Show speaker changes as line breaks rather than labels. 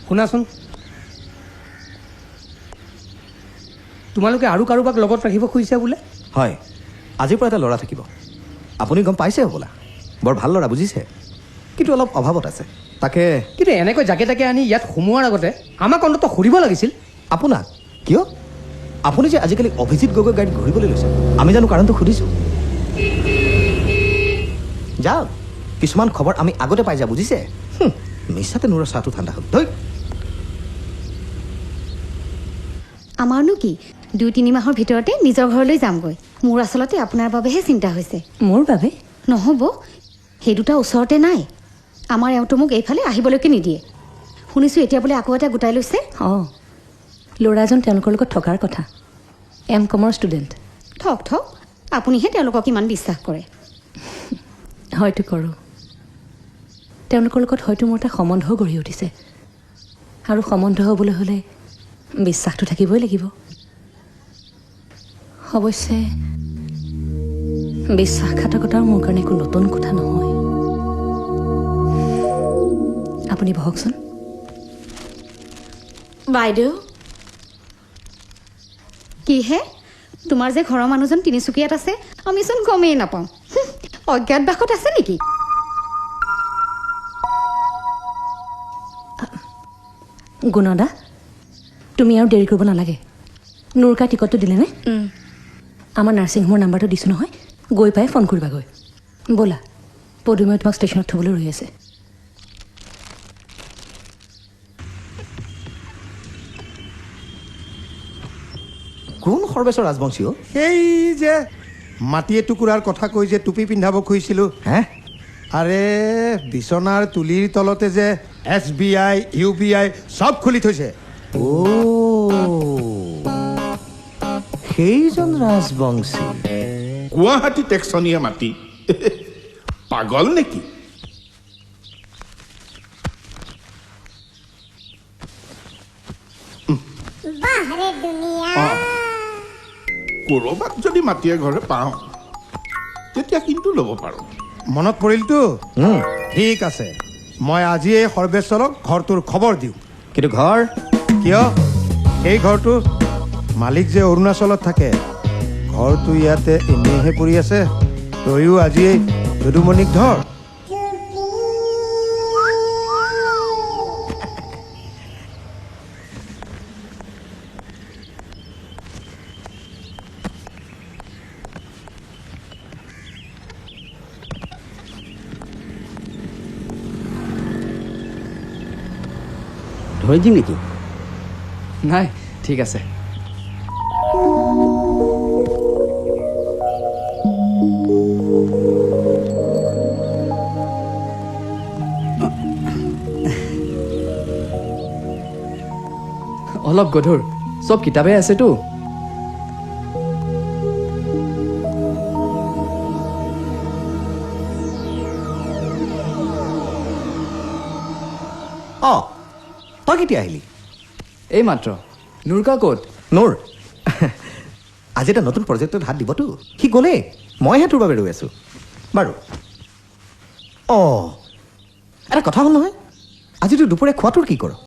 শুনাচোন, তোমালোকে আৰু কাৰোবাক লগত ৰাখিব খুজিছা বোলে?
হয়, আজিৰ পৰা এটা ল'ৰা থাকিব। আপুনি গম পাইছে হ'বলা, বৰ ভাল ল'ৰা বুজিছে, কিন্তু অলপ অভাৱত আছে। তাকে
কিন্তু এনেকৈ জাকে তাকে আনি ইয়াত সোমোৱাৰ আগতে আমাক অন্ততঃ সুধিব লাগিছিল।
আপোনাক? কিয়? আপুনি যে আজিকালি অভিজিৎ গগৈ গাড়ীত ঘূৰিবলৈ লৈছে, আমি জানো কাৰণটো সুধিছোঁ? যাওক, কিছুমান খবৰ আমি আগতে পাই যাওঁ বুজিছে। মিছাতে নূৰৰ চাহটো ঠাণ্ডা হ'ল। ধৈ,
আমাৰনো কি, 2-3 মাহৰ ভিতৰতে নিজৰ ঘৰলৈ যামগৈ। মোৰ আচলতে আপোনাৰ বাবেহে চিন্তা হৈছে।
মোৰ বাবে?
নহ'ব, সেই দুটা ওচৰতে নাই। আমাৰ এওঁটো মোক এইফালে আহিবলৈকে নিদিয়ে। শুনিছোঁ এতিয়া বোলে আকৌ এটা গোটাই লৈছে।
অঁ, ল'ৰাজন তেওঁলোকৰ লগত থকাৰ কথা, M.Com ষ্টুডেণ্ট।
থক আপুনিহে তেওঁলোকক ইমান বিশ্বাস কৰে।
হয়তো কৰোঁ। তেওঁলোকৰ লগত হয়তো মোৰ এটা সম্বন্ধও গঢ়ি উঠিছে, আৰু সম্বন্ধ হ'বলৈ হ'লে বিশ্বাসটো থাকিবই লাগিব। অৱশ্যে বিশ্বাসঘাতকতাও মোৰ কাৰণে একো নতুন কথা নহয়। আপুনি বহকচোন।
বাইদেউ, কিহে? তোমাৰ যে ঘৰৰ মানুহজন তিনিচুকীয়াত আছে, আমিচোন গমেই নাপাওঁ। অজ্ঞাত বাসত আছে নেকি?
গুণদা, তুমি আৰু দেৰি কৰিব নালাগে। নুৰকা টিকটটো দিলেনে? আমাৰ নাৰ্ছিং হোমৰ নাম্বাৰটো দিছোঁ নহয়, গৈ পাই ফোন কৰিবাগৈ। ব'লা, পদুমে তোমাক ষ্টেচনত থ'বলৈ ৰৈ আছে।
কোন সৰ্বেশ্বৰ ৰাজবংশী?
সেই যে মাটি এটুকুৰাৰ কথা কৈ যে টুপি পিন্ধাব খুজিছিলোঁ।
হে,
আৰে বিচনাৰ তুলিৰ তলতে যে SBI, UBI চব খুলি থৈছে।
সেইজন ৰাজবংশী।
গুৱাহাটী টেক্সনীয়া মাটি পাগল নেকি? ক'ৰবাত যদি মাটিয়ে ঘৰে পাওঁ তেতিয়া কিন্তু ল'ব পাৰোঁ।
মনত পৰিলতো? ঠিক আছে, মই আজিয়ে সৰ্বেশ্বৰক ঘৰটোৰ খবৰ দিওঁ।
কিন্তু ঘৰ
কিয়? এই ঘৰটো মালিক যে অৰুণাচলত থাকে, ঘৰটো ইয়াতে এনেইহে পৰি আছে। তয়ো আজিয়ে যদুমণিক ধৰ।
ধৰি দিম নেকি? নাই, ঠিক আছে। অলপ গধুৰ, চব কিতাপে আছেতো।
অঁ, তই কেতিয়া আহিলি?
এই মাত্ৰ। নুৰকা ক'ত?
নূৰ আজি এটা নতুন প্ৰজেক্টত হাত দিবতো, সি গ'লেই, মইহে তোৰ বাবে ৰৈ আছোঁ। বাৰু, অঁ, এটা কথা হ'ল নহয়, আজিতো দুপৰীয়া খোৱাটোৰ কি কৰ?